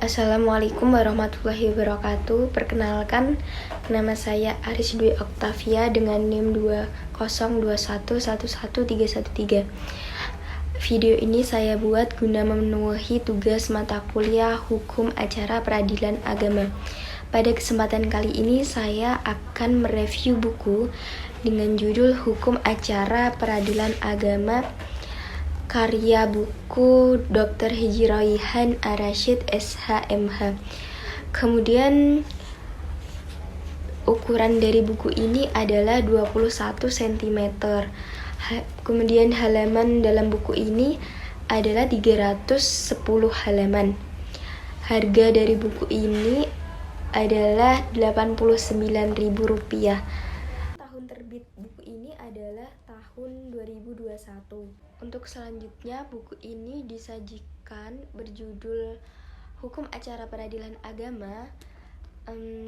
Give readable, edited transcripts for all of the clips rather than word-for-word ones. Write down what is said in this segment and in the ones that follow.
Assalamualaikum warahmatullahi wabarakatuh. Perkenalkan, nama saya Aris Dwi Oktavia dengan NIM 2021111313. Video ini saya buat guna memenuhi tugas mata kuliah Hukum Acara Peradilan Agama. Pada kesempatan kali ini saya akan mereview buku dengan judul Hukum Acara Peradilan Agama karya buku Dr. Hj. Royhan Ar-Rasyid SHMH. Kemudian ukuran dari buku ini adalah 21 cm. Kemudian halaman dalam buku ini adalah 310 halaman. Harga dari buku ini adalah Rp89.000. Tahun terbit buku ini adalah tahun 2021. Untuk selanjutnya, buku ini disajikan berjudul Hukum Acara Peradilan Agama,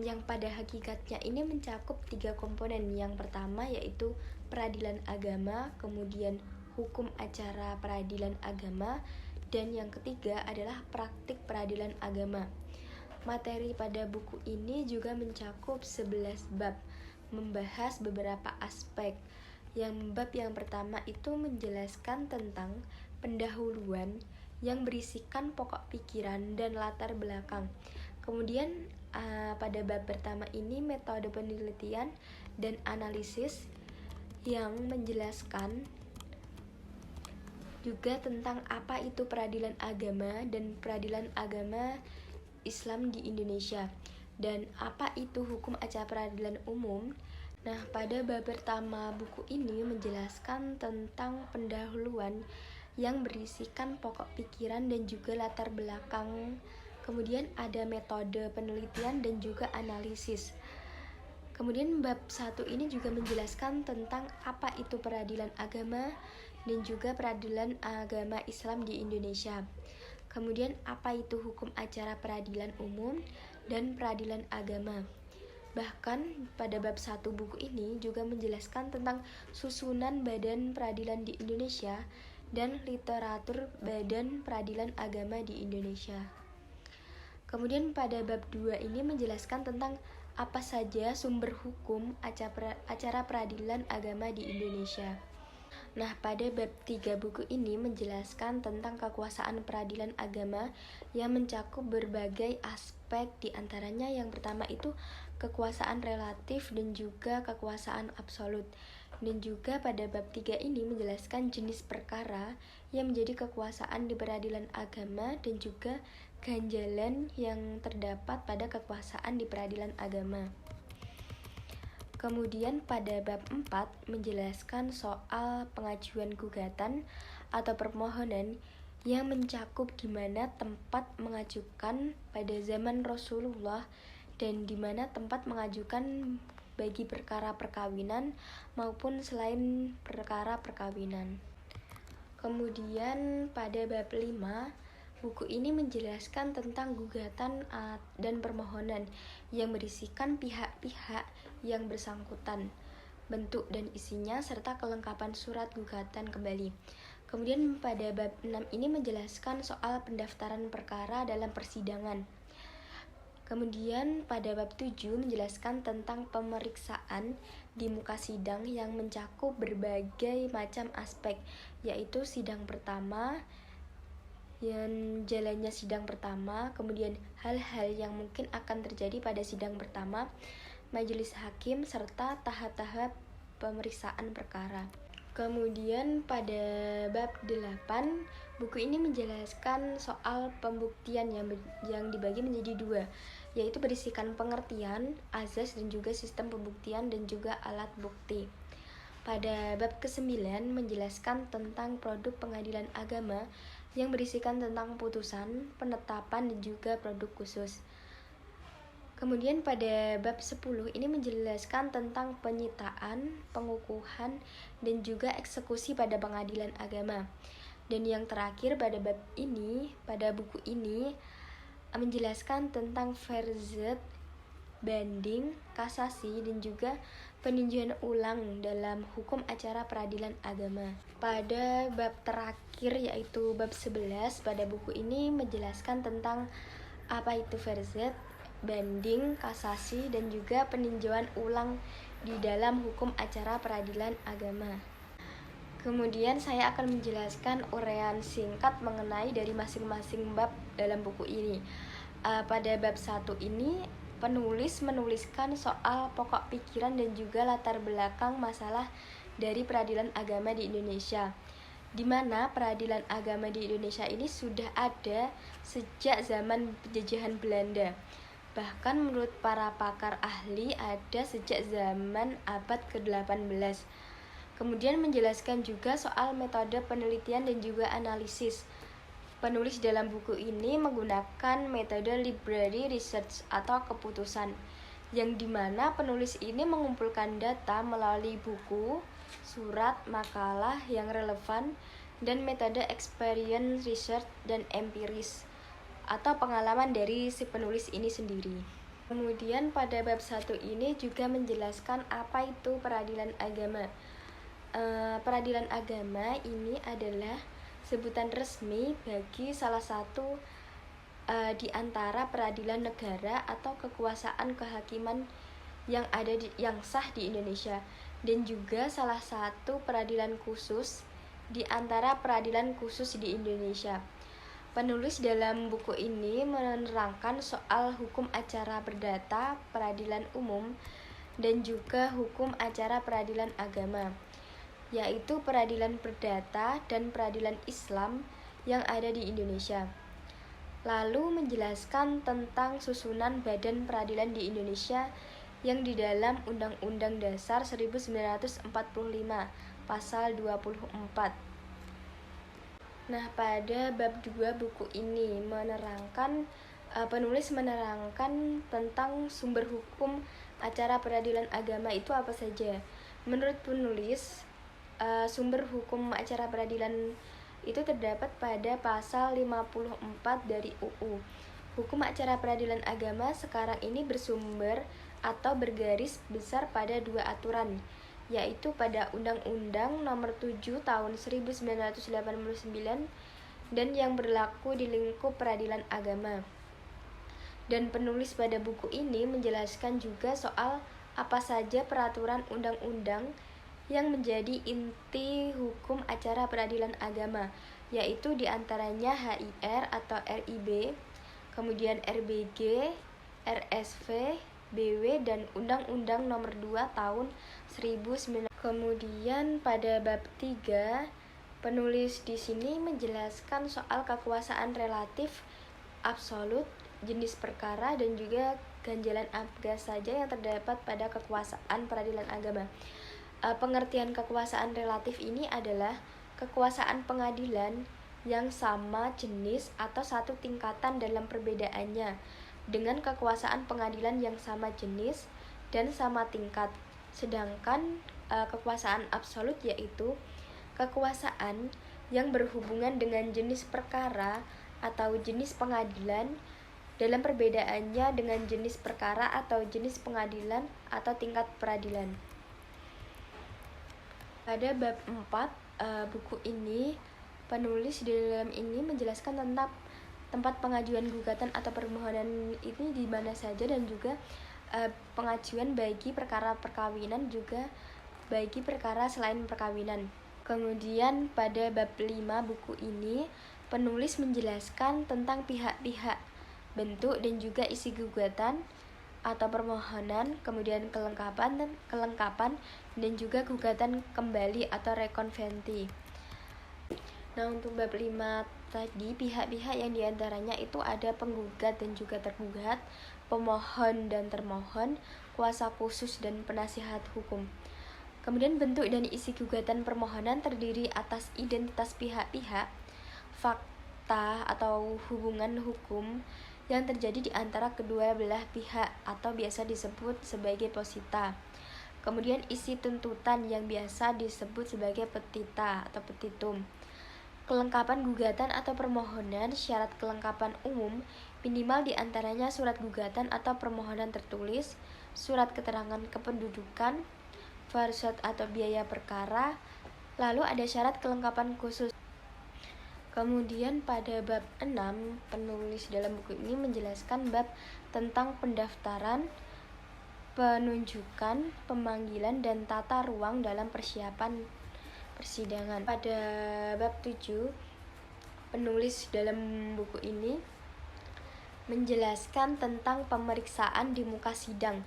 yang pada hakikatnya ini mencakup 3 komponen. Yang pertama yaitu peradilan agama, kemudian hukum acara peradilan agama, dan yang ketiga adalah praktik peradilan agama. Materi pada buku ini juga mencakup 11 bab, membahas beberapa aspek. Bab yang pertama itu menjelaskan tentang pendahuluan yang berisikan pokok pikiran dan latar belakang. Kemudian pada bab pertama ini metode penelitian dan analisis yang menjelaskan juga tentang apa itu peradilan agama dan peradilan agama Islam di Indonesia, dan apa itu hukum acara peradilan umum. Nah, pada bab pertama buku ini menjelaskan tentang pendahuluan yang berisikan pokok pikiran dan juga latar belakang. Kemudian ada metode penelitian dan juga analisis. Kemudian bab 1 ini juga menjelaskan tentang apa itu peradilan agama dan juga peradilan agama Islam di Indonesia. Kemudian apa itu hukum acara peradilan umum dan peradilan agama. Bahkan pada bab 1 buku ini juga menjelaskan tentang susunan badan peradilan di Indonesia dan literatur badan peradilan agama di Indonesia. Kemudian pada bab 2 ini menjelaskan tentang apa saja sumber hukum acara peradilan agama di Indonesia. Nah, pada bab 3 buku ini menjelaskan tentang kekuasaan peradilan agama yang mencakup berbagai aspek, diantaranya yang pertama itu kekuasaan relatif dan juga kekuasaan absolut. Dan juga pada bab 3 ini menjelaskan jenis perkara yang menjadi kekuasaan di peradilan agama dan juga ganjalan yang terdapat pada kekuasaan di peradilan agama. Kemudian pada bab 4 menjelaskan soal pengajuan gugatan atau permohonan yang mencakup di mana tempat mengajukan pada zaman Rasulullah dan di mana tempat mengajukan bagi perkara perkawinan maupun selain perkara perkawinan. Kemudian pada bab 5 buku ini menjelaskan tentang gugatan dan permohonan yang berisikan pihak-pihak yang bersangkutan, bentuk dan isinya, serta kelengkapan surat gugatan kembali. Kemudian pada bab 6 ini menjelaskan soal pendaftaran perkara dalam persidangan. Kemudian pada bab 7 menjelaskan tentang pemeriksaan di muka sidang yang mencakup berbagai macam aspek, yaitu sidang pertama, yang jalannya sidang pertama, kemudian hal-hal yang mungkin akan terjadi pada sidang pertama, majelis hakim, serta tahap-tahap pemeriksaan perkara. Kemudian pada bab 8, buku ini menjelaskan soal pembuktian yang dibagi menjadi 2, yaitu berisikan pengertian, azas dan juga sistem pembuktian dan juga alat bukti. Pada bab ke-9 menjelaskan tentang produk pengadilan agama yang berisikan tentang putusan, penetapan dan juga produk khusus. Kemudian pada bab 10 ini menjelaskan tentang penyitaan, pengukuhan, dan juga eksekusi pada pengadilan agama. Dan yang terakhir pada buku ini menjelaskan tentang verzet, banding, kasasi, dan juga Peninjauan ulang dalam hukum acara peradilan agama. Pada bab terakhir yaitu bab 11 pada buku ini menjelaskan tentang apa itu verzet, banding, kasasi, dan juga peninjauan ulang di dalam hukum acara peradilan agama. Kemudian saya akan menjelaskan uraian singkat mengenai dari masing-masing bab dalam buku ini. Pada bab 1 ini penulis menuliskan soal pokok pikiran dan juga latar belakang masalah dari peradilan agama di Indonesia, di mana peradilan agama di Indonesia ini sudah ada sejak zaman penjajahan Belanda. Bahkan menurut para pakar ahli ada sejak zaman abad ke-18. Kemudian menjelaskan juga soal metode penelitian dan juga analisis. Penulis dalam buku ini menggunakan metode library research atau keputusan, yang dimana penulis ini mengumpulkan data melalui buku, surat, makalah yang relevan, dan metode experience research dan empiris atau pengalaman dari si penulis ini sendiri. Kemudian pada bab 1 ini juga menjelaskan apa itu peradilan agama. Peradilan agama ini adalah sebutan resmi bagi salah satu di antara peradilan negara atau kekuasaan kehakiman yang sah di Indonesia, dan juga salah satu peradilan khusus di antara peradilan khusus di Indonesia. Penulis dalam buku ini menerangkan soal hukum acara perdata, peradilan umum, dan juga hukum acara peradilan agama, yaitu peradilan perdata dan peradilan Islam yang ada di Indonesia. Lalu menjelaskan tentang susunan badan peradilan di Indonesia yang di dalam Undang-Undang Dasar 1945, pasal 24. Nah, pada bab 2 buku ini penulis menerangkan tentang sumber hukum acara peradilan agama itu apa saja. Menurut penulis, sumber hukum acara peradilan itu terdapat pada pasal 54 dari UU. Hukum acara peradilan agama sekarang ini bersumber atau bergaris besar pada 2 aturan, yaitu pada Undang-Undang Nomor 7 Tahun 1989 dan yang berlaku di lingkup peradilan agama. Dan penulis pada buku ini menjelaskan juga soal apa saja peraturan undang-undang yang menjadi inti hukum acara peradilan agama, yaitu diantaranya HIR atau RIB, kemudian RBG, RSV, BW, dan Undang-Undang Nomor 2 Tahun 1900. Kemudian pada bab 3, penulis di sini menjelaskan soal kekuasaan relatif, absolut, jenis perkara, dan juga ganjalan apa saja yang terdapat pada kekuasaan peradilan agama. Pengertian kekuasaan relatif ini adalah kekuasaan pengadilan yang sama jenis atau satu tingkatan dalam perbedaannya dengan kekuasaan pengadilan yang sama jenis dan sama tingkat. Sedangkan kekuasaan absolut yaitu kekuasaan yang berhubungan dengan jenis perkara atau jenis pengadilan dalam perbedaannya dengan jenis perkara atau jenis pengadilan atau tingkat peradilan. Pada bab 4 buku ini, penulis di dalam ini menjelaskan tentang tempat pengajuan gugatan atau permohonan ini di mana saja, dan juga pengajuan bagi perkara perkawinan juga bagi perkara selain perkawinan. Kemudian pada bab 5 buku ini, penulis menjelaskan tentang pihak-pihak, bentuk dan juga isi gugatan atau permohonan, kemudian kelengkapan dan juga gugatan kembali atau rekonventi. Nah, untuk bab 5 tadi, pihak-pihak yang diantaranya itu ada penggugat dan juga tergugat, pemohon dan termohon, kuasa khusus dan penasihat hukum. Kemudian bentuk dan isi gugatan permohonan terdiri atas identitas pihak-pihak, fakta atau hubungan hukum yang terjadi di antara kedua belah pihak atau biasa disebut sebagai posita. Kemudian isi tuntutan yang biasa disebut sebagai petita atau petitum. Kelengkapan gugatan atau permohonan, syarat kelengkapan umum, minimal diantaranya surat gugatan atau permohonan tertulis, surat keterangan kependudukan, farsad atau biaya perkara, lalu ada syarat kelengkapan khusus. Kemudian pada bab 6, penulis dalam buku ini menjelaskan bab tentang pendaftaran, penunjukan, pemanggilan, dan tata ruang dalam persiapan persidangan. Pada bab 7, penulis dalam buku ini menjelaskan tentang pemeriksaan di muka sidang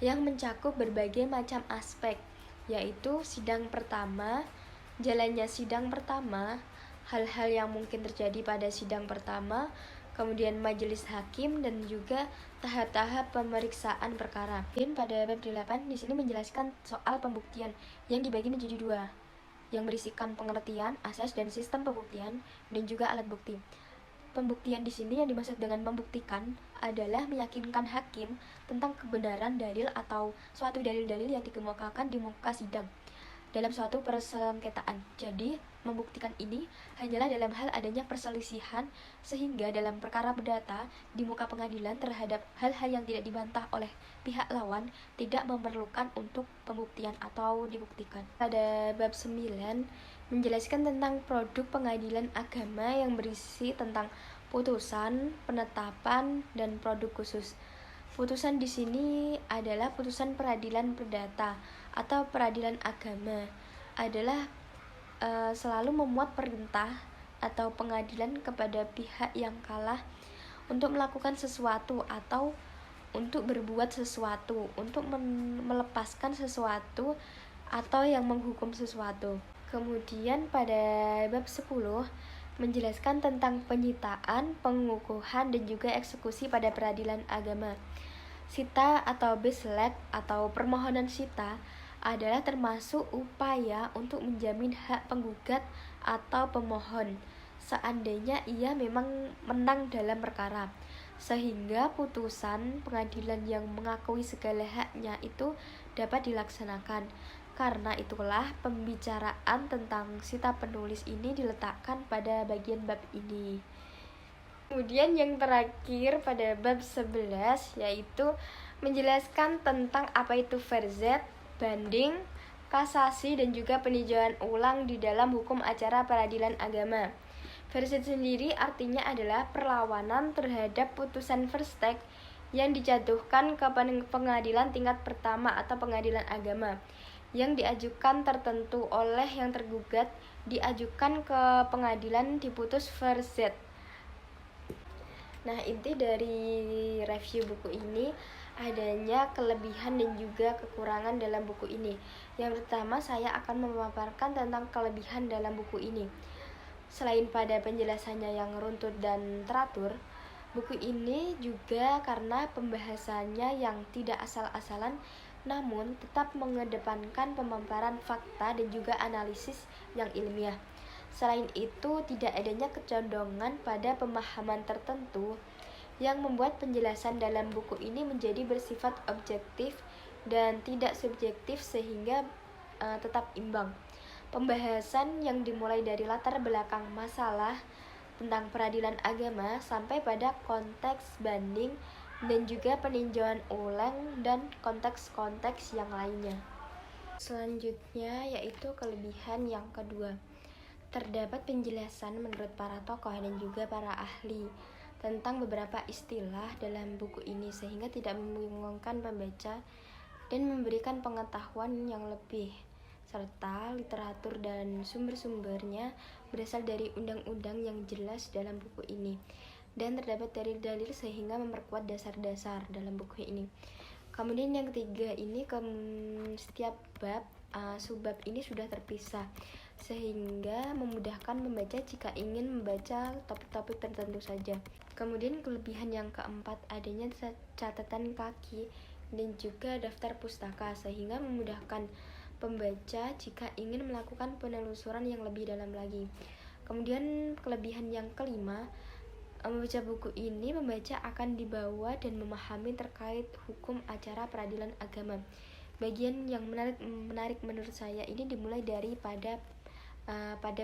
yang mencakup berbagai macam aspek, yaitu sidang pertama, jalannya sidang pertama, hal-hal yang mungkin terjadi pada sidang pertama, kemudian majelis hakim, dan juga tahap-tahap pemeriksaan perkara. Dan pada bab 8 di sini menjelaskan soal pembuktian yang dibagi menjadi 2, yang berisikan pengertian, asas, dan sistem pembuktian, dan juga alat bukti. Pembuktian di sini yang dimaksud dengan membuktikan adalah meyakinkan hakim tentang kebenaran dalil atau suatu dalil-dalil yang dikemukakan di muka sidang dalam suatu persengketaan. Jadi, membuktikan ini hanyalah dalam hal adanya perselisihan, sehingga dalam perkara perdata di muka pengadilan terhadap hal-hal yang tidak dibantah oleh pihak lawan tidak memerlukan untuk pembuktian atau dibuktikan. Pada bab 9 menjelaskan tentang produk pengadilan agama yang berisi tentang putusan, penetapan, dan produk khusus. Putusan di sini adalah putusan peradilan perdata atau peradilan agama, adalah selalu memuat perintah atau pengadilan kepada pihak yang kalah untuk melakukan sesuatu atau untuk berbuat sesuatu, untuk melepaskan sesuatu atau yang menghukum sesuatu. Kemudian pada bab 10 menjelaskan tentang penyitaan, pengukuhan, dan juga eksekusi pada peradilan agama. Sita atau bislek atau permohonan sita adalah termasuk upaya untuk menjamin hak penggugat atau pemohon seandainya ia memang menang dalam perkara, sehingga putusan pengadilan yang mengakui segala haknya itu dapat dilaksanakan. Karena itulah pembicaraan tentang sita penulis ini diletakkan pada bagian bab ini. Kemudian yang terakhir pada bab 11 yaitu menjelaskan tentang apa itu farzat, banding, kasasi, dan juga peninjauan ulang di dalam hukum acara peradilan agama. Farzat sendiri artinya adalah perlawanan terhadap putusan verstek yang dijatuhkan ke pengadilan tingkat pertama atau pengadilan agama yang diajukan tertentu oleh yang tergugat, diajukan ke pengadilan, diputus farzat. Nah, inti dari review buku ini adanya kelebihan dan juga kekurangan dalam buku ini. Yang pertama, saya akan memaparkan tentang kelebihan dalam buku ini. Selain pada penjelasannya yang runtut dan teratur, buku ini juga karena pembahasannya yang tidak asal-asalan namun tetap mengedepankan pemaparan fakta dan juga analisis yang ilmiah. Selain itu, tidak adanya kecondongan pada pemahaman tertentu yang membuat penjelasan dalam buku ini menjadi bersifat objektif dan tidak subjektif sehingga tetap imbang. Pembahasan yang dimulai dari latar belakang masalah tentang peradilan agama sampai pada konteks banding dan juga peninjauan ulang dan konteks-konteks yang lainnya. Selanjutnya yaitu kelebihan yang kedua. Terdapat penjelasan menurut para tokoh dan juga para ahli tentang beberapa istilah dalam buku ini sehingga tidak membingungkan pembaca dan memberikan pengetahuan yang lebih, serta literatur dan sumber-sumbernya berasal dari undang-undang yang jelas dalam buku ini dan terdapat dalil-dalil sehingga memperkuat dasar-dasar dalam buku ini. Kemudian yang ketiga ini setiap bab subbab ini sudah terpisah sehingga memudahkan pembaca jika ingin membaca topik-topik tertentu saja. Kemudian kelebihan yang keempat adanya catatan kaki dan juga daftar pustaka sehingga memudahkan pembaca jika ingin melakukan penelusuran yang lebih dalam lagi. Kemudian kelebihan yang kelima, membaca buku ini membaca akan dibawa dan memahami terkait hukum acara peradilan agama. Bagian yang menarik menurut saya ini dimulai dari pada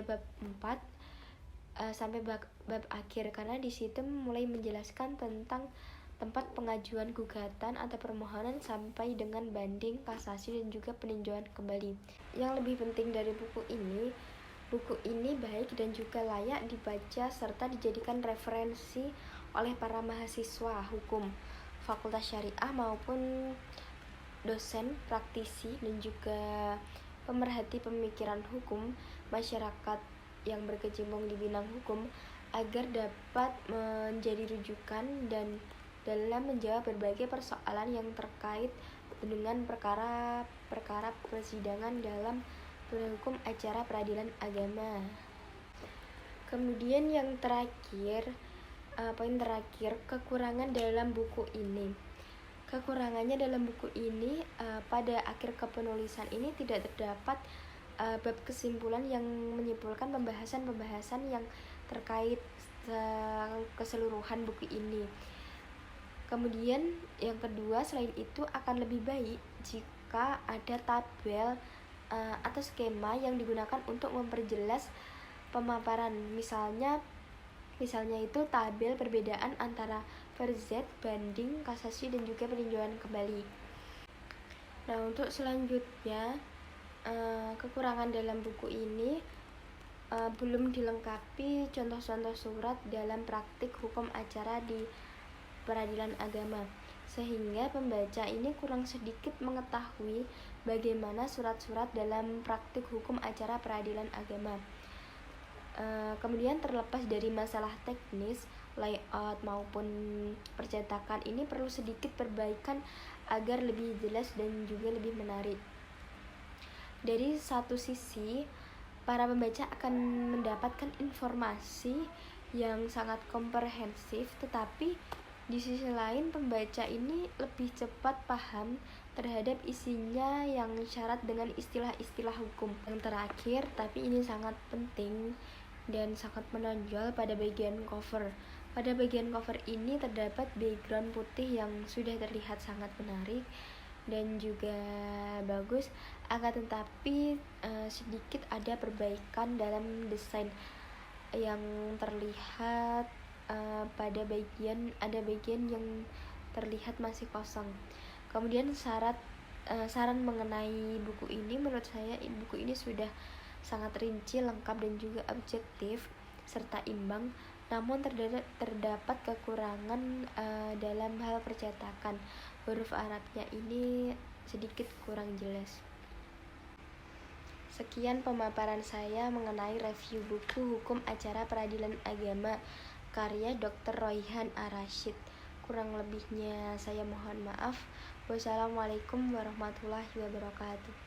bab 4 sampai bab akhir karena di situ mulai menjelaskan tentang tempat pengajuan gugatan atau permohonan sampai dengan banding, kasasi, dan juga peninjauan kembali. Yang lebih penting dari buku ini baik dan juga layak dibaca serta dijadikan referensi oleh para mahasiswa hukum, fakultas syariah maupun dosen, praktisi, dan juga pemerhati pemikiran hukum masyarakat yang berkecimpung di bidang hukum agar dapat menjadi rujukan dan dalam menjawab berbagai persoalan yang terkait dengan perkara persidangan dalam hukum acara peradilan agama. Kemudian yang terakhir, poin terakhir, kekurangan dalam buku ini. Kekurangannya dalam buku ini, pada akhir kepenulisan ini tidak terdapat bab kesimpulan yang menyimpulkan pembahasan-pembahasan yang terkait keseluruhan buku ini. Kemudian yang kedua, selain itu akan lebih baik jika ada tabel atau skema yang digunakan untuk memperjelas pemaparan. Misalnya itu tabel perbedaan antara per-Z, banding, kasasi, dan juga peninjauan kembali. Nah, untuk selanjutnya, kekurangan dalam buku ini belum dilengkapi contoh-contoh surat dalam praktik hukum acara di peradilan agama, sehingga pembaca ini kurang sedikit mengetahui bagaimana surat-surat dalam praktik hukum acara peradilan agama. Kemudian terlepas dari masalah teknis, layout maupun percetakan ini perlu sedikit perbaikan agar lebih jelas dan juga lebih menarik. Dari satu sisi, para pembaca akan mendapatkan informasi yang sangat komprehensif, tetapi di sisi lain pembaca ini lebih cepat paham terhadap isinya yang syarat dengan istilah-istilah hukum. Yang terakhir, tapi ini sangat penting dan sangat menonjol pada bagian cover. Pada bagian cover ini terdapat background putih yang sudah terlihat sangat menarik dan juga bagus, akan tetapi sedikit ada perbaikan dalam desain yang terlihat pada bagian yang terlihat masih kosong. Kemudian saran mengenai buku ini, menurut saya buku ini sudah sangat rinci, lengkap, dan juga objektif serta imbang. Namun terdapat kekurangan dalam hal percetakan. Huruf Arabnya ini sedikit kurang jelas. Sekian pemaparan saya mengenai review buku Hukum Acara Peradilan Agama karya Dr. Royhan Ar-Rasyid. Kurang lebihnya saya mohon maaf. Wassalamualaikum warahmatullahi wabarakatuh.